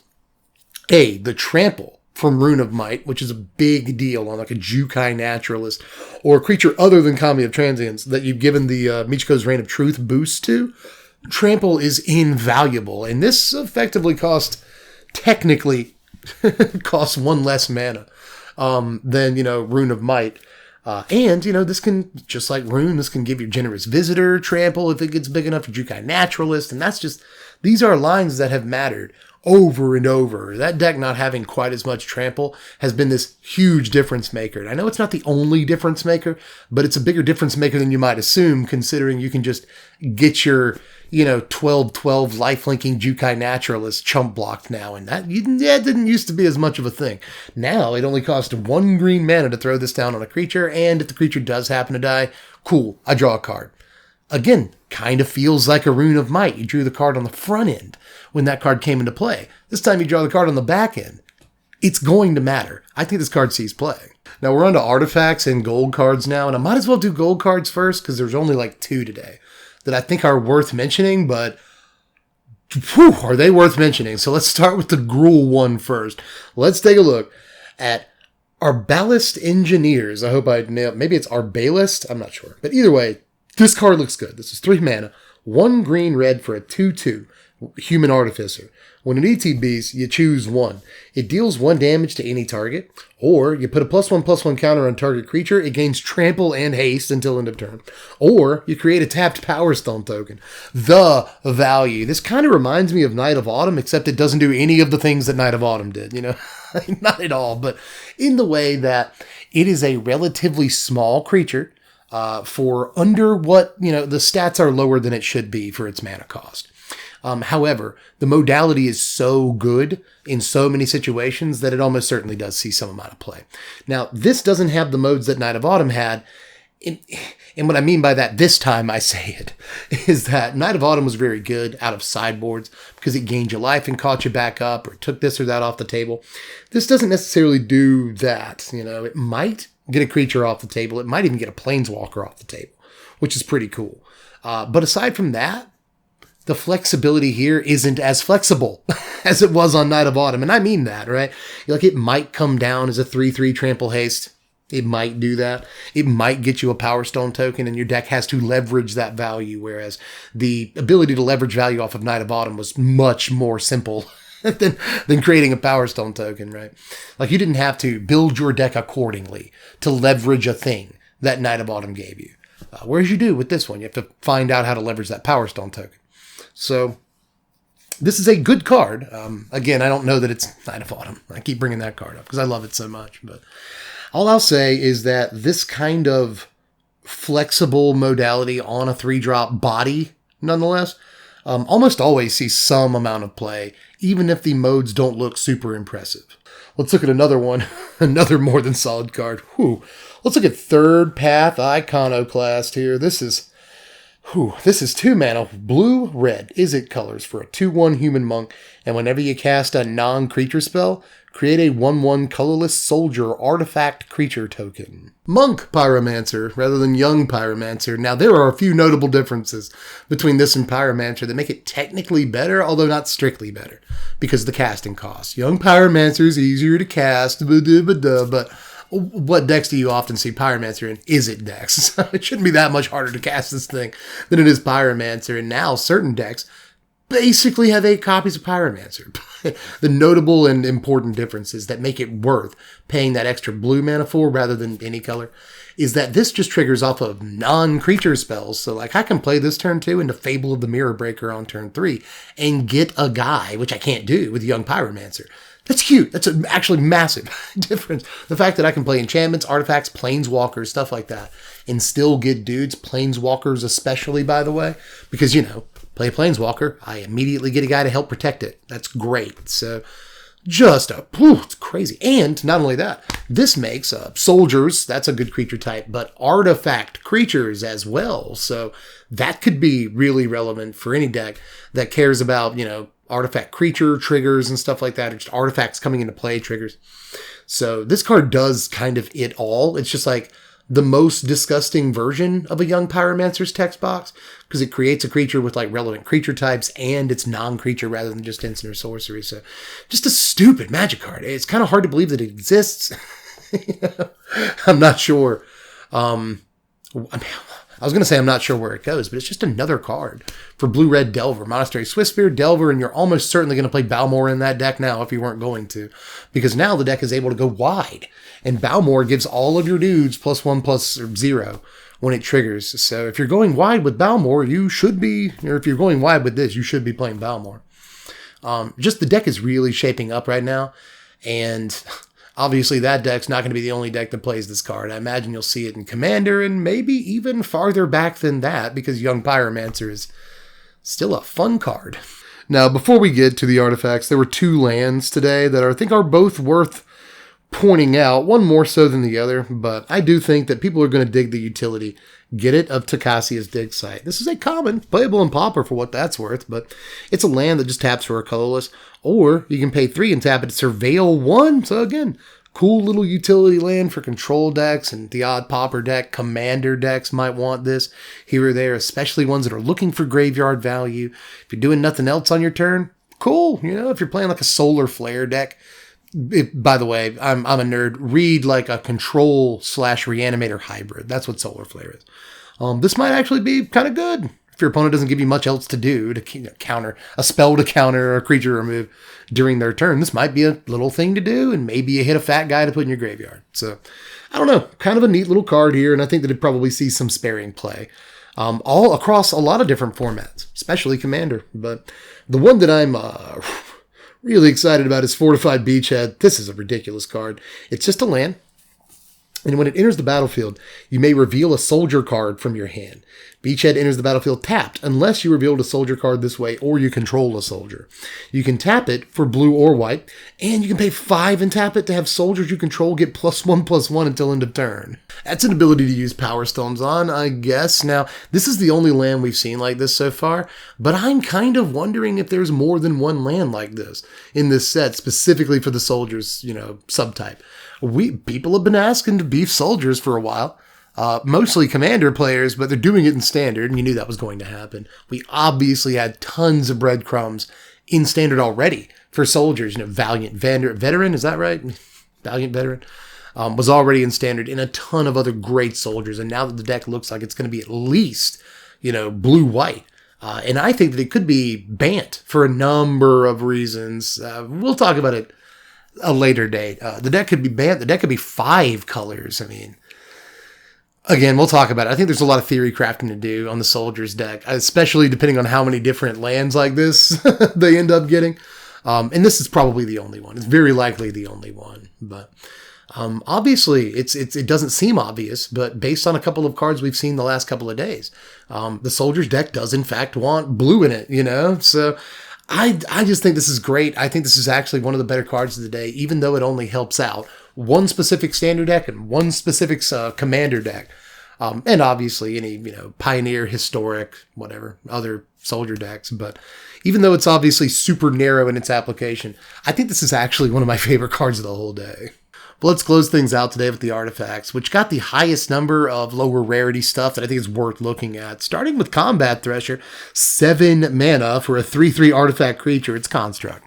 the trample from Rune of Might, which is a big deal on like a Jukai Naturalist or a creature other than Kami of Transience that you've given the Michiko's Reign of Truth boost to. Trample is invaluable, and this effectively technically costs one less mana than, Rune of Might. And, this can, just like Rune, this can give you Generous Visitor trample if it gets big enough for Jukai Naturalist, and these are lines that have mattered over and over. That deck not having quite as much trample has been this huge difference maker. And I know it's not the only difference maker, but it's a bigger difference maker than you might assume, considering you can just get your, 12/12 lifelinking Jukai Naturalist chump blocked now. And that didn't used to be as much of a thing. Now it only costs 1 green mana to throw this down on a creature. And if the creature does happen to die, cool, I draw a card. Again, kind of feels like a Rune of Might. You drew the card on the front end when that card came into play. This time you draw the card on the back end. It's going to matter. I think this card sees play. Now we're on to artifacts and gold cards now, and I might as well do gold cards first because there's only like 2 today that I think are worth mentioning, but are they worth mentioning? So let's start with the Gruul one first. Let's take a look at our Ballast Engineers. I hope I nailed, maybe it's our Ballast, I'm not sure. But either way, this card looks good. This is 3 mana, 1 green red for a 2/2 Human Artificer. When it ETBs, you choose 1. It deals 1 damage to any target, or you put a +1/+1 counter on target creature. It gains trample and haste until end of turn. Or you create a tapped Power Stone token. The value. This kind of reminds me of Night of Autumn, except it doesn't do any of the things that Night of Autumn did, Not at all, but in the way that it is a relatively small creature, for under what, the stats are lower than it should be for its mana cost. However, the modality is so good in so many situations that it almost certainly does see some amount of play. Now, this doesn't have the modes that Night of Autumn had. And what I mean by that, this time I say it, is that Night of Autumn was very good out of sideboards because it gained you life and caught you back up or took this or that off the table. This doesn't necessarily do that. It might get a creature off the table. It might even get a planeswalker off the table, which is pretty cool. But aside from that, the flexibility here isn't as flexible as it was on Night of Autumn. And I mean that, right? Like, it might come down as a 3/3 trample haste. It might do that. It might get you a Power Stone token, and your deck has to leverage that value, whereas the ability to leverage value off of Night of Autumn was much more simple than creating a Power Stone token, right? Like, you didn't have to build your deck accordingly to leverage a thing that Night of Autumn gave you. Whereas you do with this one. You have to find out how to leverage that Power Stone token. So this is a good card. Again, I don't know that it's Night of Autumn. I keep bringing that card up because I love it so much. But all I'll say is that this kind of flexible modality on a 3-drop body, nonetheless, almost always sees some amount of play, even if the modes don't look super impressive. Let's look at another one, another more than solid card. Whew. Let's look at Third Path Iconoclast here. This is 2 mana, blue, red, Izzet colors for a 2/1 human monk, and whenever you cast a non-creature spell, create a 1/1 colorless soldier artifact creature token. Monk Pyromancer rather than young Pyromancer. Now, there are a few notable differences between this and Pyromancer that make it technically better, although not strictly better, because of the casting cost. Young Pyromancer is easier to cast, but what decks do you often see Pyromancer in? Izzet decks. So it shouldn't be that much harder to cast this thing than it is Pyromancer. And now certain decks basically have 8 copies of Pyromancer. The notable and important differences that make it worth paying that extra blue mana for rather than any color is that this just triggers off of non-creature spells. So like, I can play this turn 2 into Fable of the Mirror Breaker on turn 3 and get a guy, which I can't do with Young Pyromancer. That's cute. That's an actually massive difference. The fact that I can play enchantments, artifacts, planeswalkers, stuff like that, and still get dudes, planeswalkers especially, by the way, because, play a planeswalker, I immediately get a guy to help protect it. That's great. So it's crazy. And not only that, this makes soldiers, that's a good creature type, but artifact creatures as well. So that could be really relevant for any deck that cares about, artifact creature triggers and stuff like that, or just artifacts coming into play triggers. So this card does kind of it all. It's just like the most disgusting version of a young Pyromancer's text box, because it creates a creature with like relevant creature types and it's non-creature rather than just instant or sorcery. So just a stupid Magic card. It's kind of hard to believe that it exists. I'm not sure. I was going to say I'm not sure where it goes, but it's just another card for Blue-Red Delver, Monastery Swiftspear, Delver, and you're almost certainly going to play Balmor in that deck now if you weren't going to, because now the deck is able to go wide, and Balmor gives all of your dudes +1/+0 when it triggers. So if you're going wide with Balmor, you should be, or if you're going wide with this, you should be playing Balmor. Just the deck is really shaping up right now, and obviously, that deck's not going to be the only deck that plays this card. I imagine you'll see it in Commander and maybe even farther back than that, because Young Pyromancer is still a fun card. Now, before we get to the artifacts, there were 2 lands today that I think are both worth pointing out, one more so than the other, but I do think that people are going to dig the utility. Get it of Takasia's Dig Site. This is a common, playable in Pauper for what that's worth, but it's a land that just taps for a colorless, or you can pay 3 and tap it to Surveil 1. So again, cool little utility land for control decks, and the odd Pauper deck. Commander decks might want this here or there, especially ones that are looking for graveyard value. If you're doing nothing else on your turn, cool. You know, if you're playing like a Solar Flare deck, by the way, I'm a nerd. Read like a control/reanimator hybrid. That's what Solar Flare is. This might actually be kind of good if your opponent doesn't give you much else to do to counter a spell to counter a creature remove during their turn. This might be a little thing to do, and maybe you hit a fat guy to put in your graveyard. So I don't know, kind of a neat little card here, and I think that it probably sees some sparing play all across a lot of different formats, especially Commander. But the one that I'm really excited about is Fortified Beachhead. This is a ridiculous card. It's just a land, and when it enters the battlefield, you may reveal a soldier card from your hand. Beachhead enters the battlefield tapped, unless you revealed a soldier card this way or you control a soldier. You can tap it for blue or white, and you can pay 5 and tap it to have soldiers you control get +1/+1 until end of turn. That's an ability to use Power Stones on, I guess. Now, this is the only land we've seen like this so far, but I'm kind of wondering if there's more than one land like this in this set, specifically for the soldiers, subtype. People have been asking to beef soldiers for a while. Mostly Commander players, but they're doing it in Standard, and you knew that was going to happen. We obviously had tons of breadcrumbs in Standard already for soldiers. Valiant Veteran, is that right? Valiant Veteran was already in Standard, and a ton of other great soldiers. And now that the deck looks like it's going to be at least, blue-white. And I think that it could be banned for a number of reasons. We'll talk about it a later date. The deck could be banned. The deck could be 5 colors. Again, we'll talk about it. I think there's a lot of theory crafting to do on the Soldiers deck, especially depending on how many different lands like this they end up getting. And this is probably the only one. It's very likely the only one. But obviously, it doesn't seem obvious, but based on a couple of cards we've seen the last couple of days, the Soldiers deck does in fact want blue in it, So I just think this is great. I think this is actually one of the better cards of the day, even though it only helps out one specific Standard deck and one specific Commander deck. And obviously any, Pioneer, Historic, whatever, other Soldier decks. But even though it's obviously super narrow in its application, I think this is actually one of my favorite cards of the whole day. But let's close things out today with the artifacts, which got the highest number of lower rarity stuff that I think is worth looking at. Starting with Combat Thresher, 7 mana for a 3/3 artifact creature. It's Construct.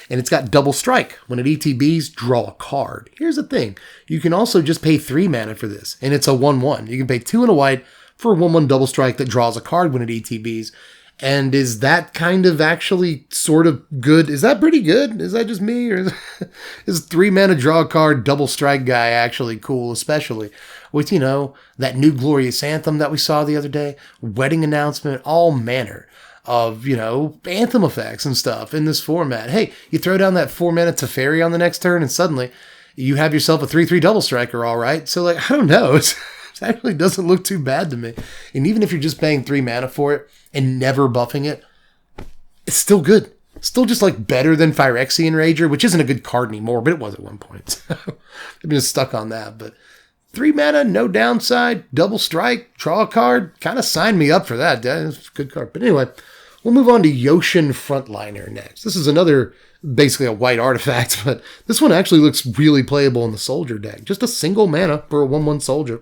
And it's got double strike. When it ETBs, draw a card. Here's the thing. You can also just pay 3 mana for this, and it's a 1/1. You can pay 2 and a white for a 1/1 double strike that draws a card when it ETBs. And is that kind of actually sort of good? Is that pretty good? Is that just me? Or is 3 mana draw a card double strike guy actually cool, especially with, that new Glorious Anthem that we saw the other day, Wedding Announcement, all manner of, Anthem effects and stuff in this format. Hey, you throw down that 4 mana Teferi on the next turn and suddenly you have yourself a 3/3 double striker, all right? So, I don't know. It actually doesn't look too bad to me. And even if you're just paying 3 mana for it and never buffing it, it's still good. Still just better than Phyrexian Rager, which isn't a good card anymore, but it was at one point. So I've been stuck on that. But 3 mana, no downside, double strike, draw a card. Kind of signed me up for that. That's a good card. But anyway, We'll move on to Yoshin Frontliner next. This is another, basically a white artifact, but this one actually looks really playable in the soldier deck. Just a single mana for a 1/1 soldier.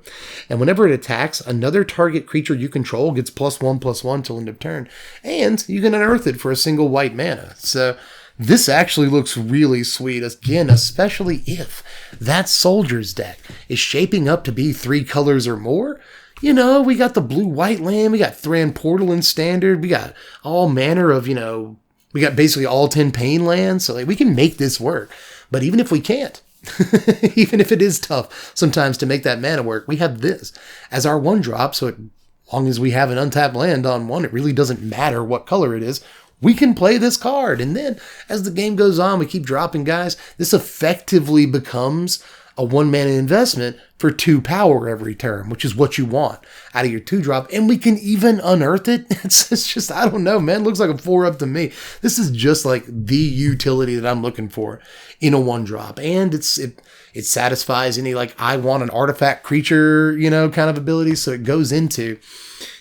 And whenever it attacks, another target creature you control gets +1/+1 till end of turn. And you can unearth it for a single white mana. So this actually looks really sweet. Again, especially if that soldier's deck is shaping up to be 3 colors or more. You know, we got the blue-white land, we got Thran Portal in standard, we got all manner of, we got basically all 10 pain lands, so like we can make this work. But even if we can't, even if it is tough sometimes to make that mana work, we have this as our 1-drop, so as long as we have an untapped land on 1, it really doesn't matter what color it is. We can play this card, and then as the game goes on, we keep dropping guys. This effectively becomes a 1-mana investment for 2 power every turn, which is what you want out of your 2-drop. And we can even unearth it. It's just, I don't know, man. It looks like a 4-up to me. This is just like the utility that I'm looking for in a 1-drop. And it satisfies any, like, I want an artifact creature, kind of ability. So it goes into,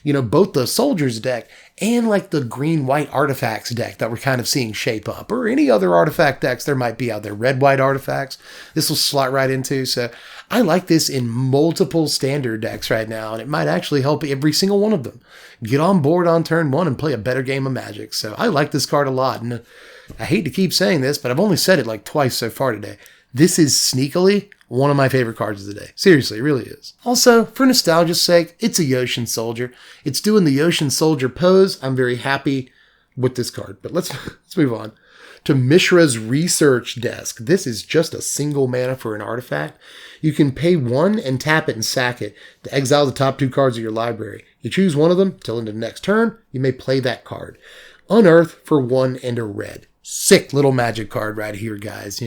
both the soldier's deck and like the green-white artifacts deck that we're kind of seeing shape up, or any other artifact decks there might be out there, red-white artifacts, this will slot right into. So I like this in multiple standard decks right now, and it might actually help every single one of them get on board on turn 1 and play a better game of Magic. So I like this card a lot, and I hate to keep saying this, but I've only said it like twice so far today. This is sneakily one of my favorite cards of the day. Seriously, it really is. Also, for nostalgia's sake, it's a Yoshin Soldier. It's doing the Yoshin Soldier pose. I'm very happy with this card. But let's move on to Mishra's Research Desk. This is just a single mana for an artifact. You can pay 1 and tap it and sack it to exile the top 2 cards of your library. You choose one of them till into the next turn. You may play that card. Unearth for 1 and a red. Sick little magic card right here, guys.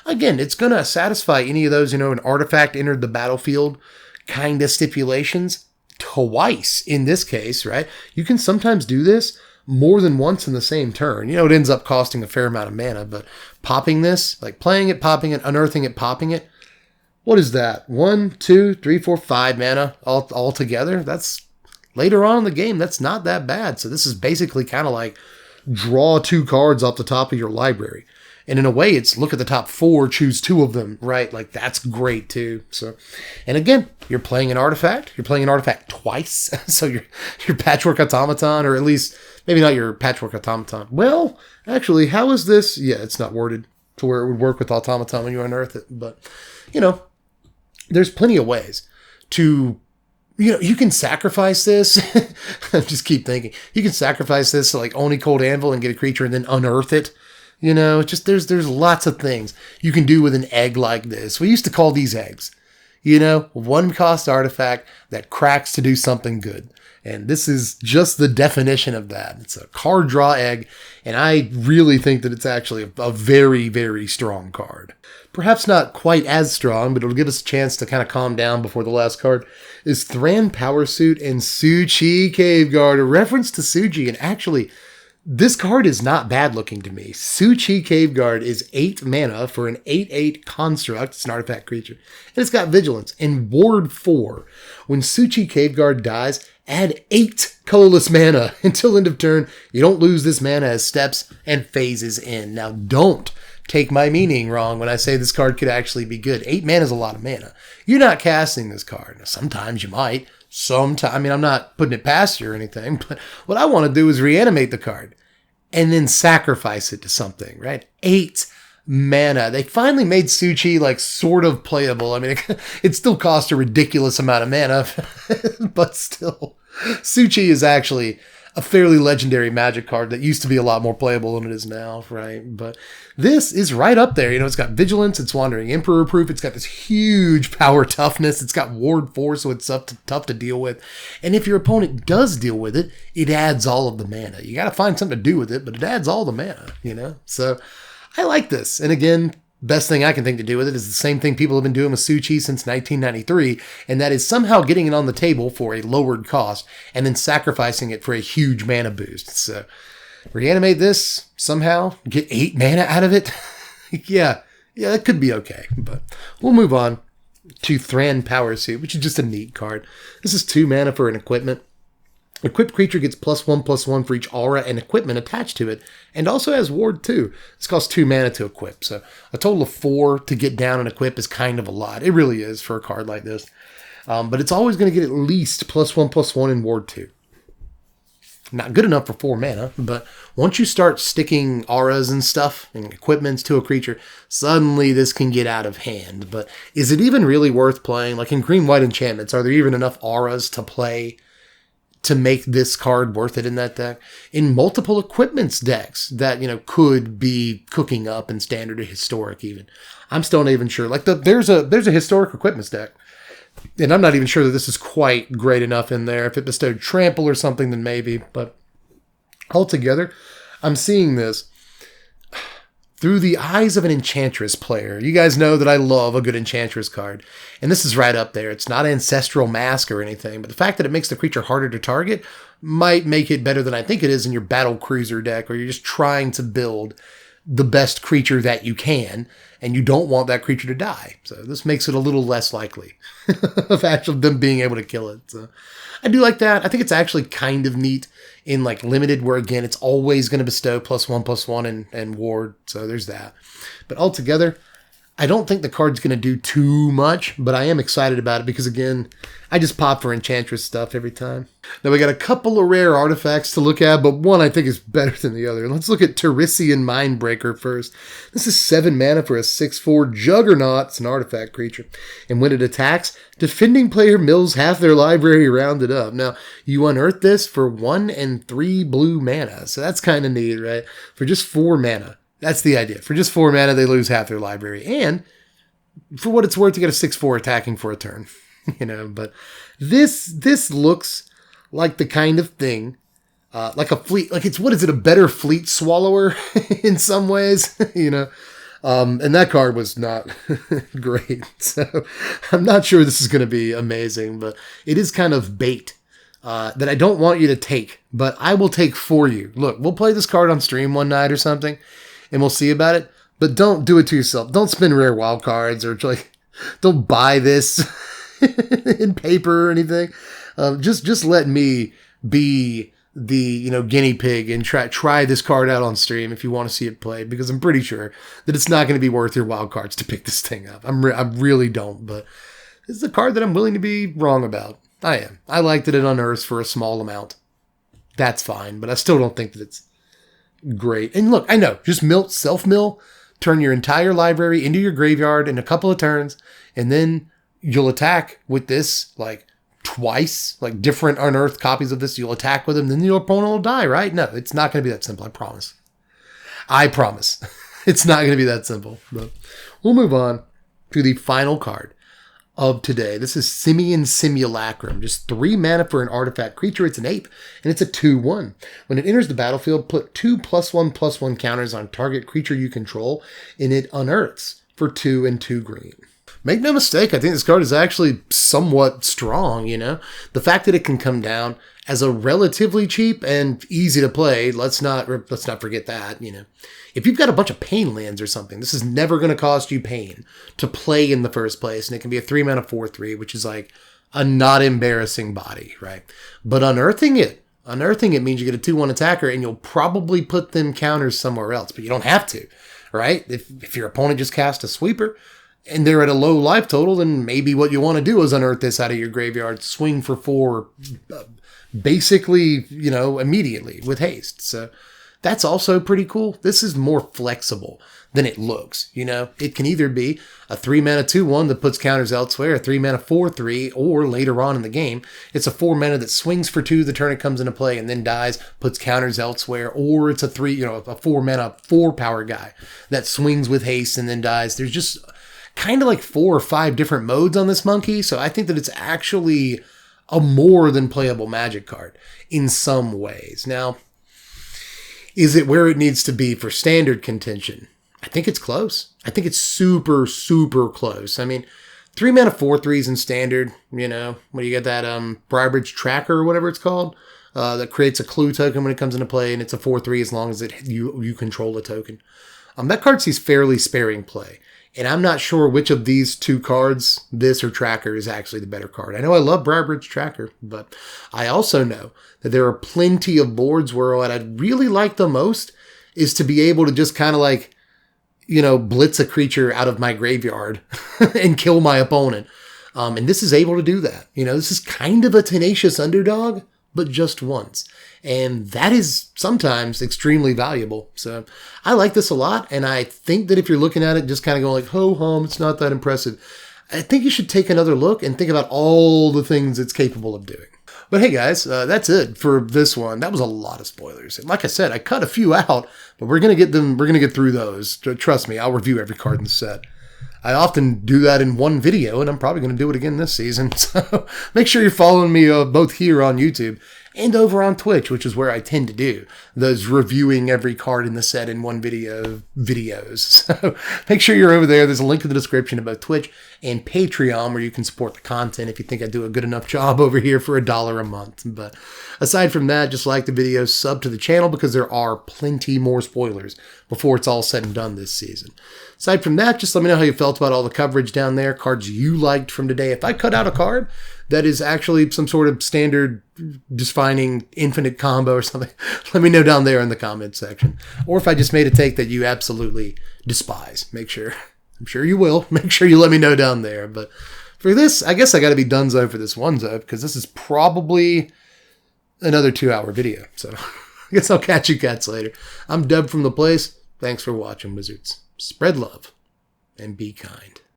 Again, it's going to satisfy any of those, an artifact entered the battlefield kind of stipulations twice in this case, right? You can sometimes do this more than once in the same turn. It ends up costing a fair amount of mana, but popping this, like playing it, popping it, unearthing it, popping it. What is that? 1, 2, 3, 4, 5 mana all together. That's later on in the game. That's not that bad. So this is basically kind of like draw 2 cards off the top of your library. And in a way, it's look at the top 4, choose 2 of them, right? Like, that's great, too. So, and again, you're playing an artifact. You're playing an artifact twice. So your Patchwork Automaton, or at least, maybe not your Patchwork Automaton. Well, actually, how is this? Yeah, it's not worded to where it would work with Automaton when you unearth it. But, there's plenty of ways to... you can sacrifice this. I just keep thinking. You can sacrifice this to like Oni Cold Anvil and get a creature and then unearth it. There's lots of things you can do with an egg like this. We used to call these eggs. 1-cost artifact that cracks to do something good. And this is just the definition of that. It's a card draw egg, and I really think that it's actually a very, very strong card. Perhaps not quite as strong, but it'll give us a chance to kind of calm down before the last card is Thran Power Suit and Sushi Caveguard, a reference to Suji. And actually, this card is not bad looking to me. Sushi Caveguard is 8 mana for an 8/8 construct. It's an artifact creature. And it's got Vigilance and Ward 4. When Sushi Caveguard dies, add 8 colorless mana until end of turn. You don't lose this mana as steps and phases in. Now, don't take my meaning wrong when I say this card could actually be good. 8 mana is a lot of mana. You're not casting this card. Now, sometimes you might. I'm not putting it past you or anything, but what I want to do is reanimate the card and then sacrifice it to something, right? 8 mana. They finally made Sushi like sort of playable. It still costs a ridiculous amount of mana, but still. Sushi is actually a fairly legendary Magic card that used to be a lot more playable than it is now, right? But this is right up there. It's got Vigilance, it's Wandering Emperor proof, it's got this huge power toughness, it's got Ward 4, so it's tough to deal with. And if your opponent does deal with it, it adds all of the mana. You got to find something to do with it, but it adds all the mana, So I like this. And again, best thing I can think to do with it is the same thing people have been doing with Sushi since 1993, and that is somehow getting it on the table for a lowered cost and then sacrificing it for a huge mana boost. So reanimate this somehow, get 8 mana out of it. yeah, that could be okay. But we'll move on to Thran Power Suit, which is just a neat card. This is 2 mana for an equipment. Equipped creature gets +1/+1 for each aura and equipment attached to it, and also has ward too. This costs 2 mana to equip, so a total of 4 to get down and equip is kind of a lot. It really is for a card like this. But it's always going to get at least +1/+1 in ward 2. Not good enough for 4 mana, but once you start sticking auras and stuff and equipments to a creature, suddenly this can get out of hand. But is it even really worth playing? Like in green-white enchantments, are there even enough auras to play to make this card worth it in that deck? In multiple equipments decks that, could be cooking up in standard or historic even. I'm still not even sure. Like there's a historic equipments deck. And I'm not even sure that this is quite great enough in there. If it bestowed trample or something, then maybe. But altogether, I'm seeing this through the eyes of an Enchantress player. You guys know that I love a good Enchantress card. And this is right up there. It's not Ancestral Mask or anything. But the fact that it makes the creature harder to target might make it better than I think it is in your Battle Cruiser deck, or you're just trying to build the best creature that you can, and you don't want that creature to die. So this makes it a little less likely of actually them being able to kill it. So I do like that. I think it's actually kind of neat in like limited, where again, it's always going to bestow +1/+1 and ward. So there's that. But altogether, I don't think the card's going to do too much, but I am excited about it because, again, I just pop for Enchantress stuff every time. Now, we got a couple of rare artifacts to look at, but one I think is better than the other. Let's look at Terisian Mindbreaker first. This is 7 mana for a 6/4 Juggernaut. It's an artifact creature. And when it attacks, defending player mills half their library rounded up. Now, you unearth this for 1 and 3 blue mana, so that's kind of neat, right? For just 4 mana. That's the idea. For just 4 mana, they lose half their library. And for what it's worth, you get a 6/4 attacking for a turn. But this looks like the kind of thing, like a fleet, like it's, what is it, a better fleet swallower in some ways, and that card was not great. So I'm not sure this is going to be amazing, but it is kind of bait that I don't want you to take, but I will take for you. Look, we'll play this card on stream one night or something, and we'll see about it, but don't do it to yourself. Don't spin rare wild cards, or don't buy this in paper or anything. Just let me be the guinea pig and try this card out on stream if you want to see it played, because I'm pretty sure that it's not going to be worth your wild cards to pick this thing up. I really don't, but this is a card that I'm willing to be wrong about. I am. I like that it unearths for a small amount. That's fine, but I still don't think that it's great. And look, I know, just self-mill, turn your entire library into your graveyard in a couple of turns, and then you'll attack with this, twice, different unearthed copies of this. You'll attack with them, then your opponent will die, right? No, it's not going to be that simple, I promise. I promise. It's not going to be that simple. But we'll move on to the final card of today. This is Simeon Simulacrum. Just 3 mana for an artifact creature. It's an ape, and it's a 2/1. When it enters the battlefield, put 2 +1/+1 counters on target creature you control, and it unearths for 2 and 2 green. Make no mistake, I think this card is actually somewhat strong, The fact that it can come down as a relatively cheap and easy to play, let's not forget that, If you've got a bunch of pain lands or something, this is never going to cost you pain to play in the first place, and it can be a 3 mana 4/3, which is like a not embarrassing body, right? But unearthing it means you get a 2/1 attacker, and you'll probably put them counters somewhere else, but you don't have to, right? If your opponent just cast a sweeper, and they're at a low life total, then maybe what you want to do is unearth this out of your graveyard, swing for 4, basically, immediately with haste. So that's also pretty cool. This is more flexible than it looks, It can either be a 3 mana 2/1 that puts counters elsewhere, a 3 mana 4/3, or later on in the game, it's a 4 mana that swings for 2 the turn it comes into play and then dies, puts counters elsewhere, or it's a 4 mana 4 power guy that swings with haste and then dies. There's just kind of 4 or 5 different modes on this monkey, so I think that it's actually a more than playable Magic card in some ways. Now, is it where it needs to be for standard contention? I think it's close. I think it's super, super close. I mean, 3 mana 4/3s in standard, when you get that Brybridge Tracker or whatever it's called, that creates a clue token when it comes into play, and it's a 4/3 as long as you control a token. That card sees fairly sparing play. And I'm not sure which of these two cards, this or Tracker, is actually the better card. I know I love Briarbridge Tracker, but I also know that there are plenty of boards where what I'd really like the most is to be able to just kind of like, you know, blitz a creature out of my graveyard and kill my opponent. And this is able to do that. You know, this is kind of a tenacious underdog, but just once. And that is sometimes extremely valuable. So I like this a lot. And I think that if you're looking at it, just kind of going like, ho hum, it's not that impressive. I think you should take another look and think about all the things it's capable of doing. But hey guys, that's it for this one. That was a lot of spoilers. And like I said, I cut a few out, but we're going to get them. We're going to get through those. Trust me, I'll review every card in the set. I often do that in one video, and I'm probably going to do it again this season. So make sure you're following me both here on YouTube and over on Twitch, which is where I tend to do those reviewing every card in the set in one video videos. So make sure you're over there. There's a link in the description about Twitch and Patreon where you can support the content if you think I do a good enough job over here for $1 a month. But aside from that, just like the video, sub to the channel because there are plenty more spoilers before it's all said and done this season. Aside from that, just let me know how you felt about all the coverage down there, cards you liked from today. If I cut out a card that is actually some sort of standard defining infinite combo or something, let me know down there in the comments section. Or if I just made a take that you absolutely despise, I'm sure you will. Make sure you let me know down there. But for this, I guess I got to be donezo for this onezo because this is probably another 2-hour video. So I guess I'll catch you cats later. I'm Dub from The Place. Thanks for watching, Wizards. Spread love and be kind.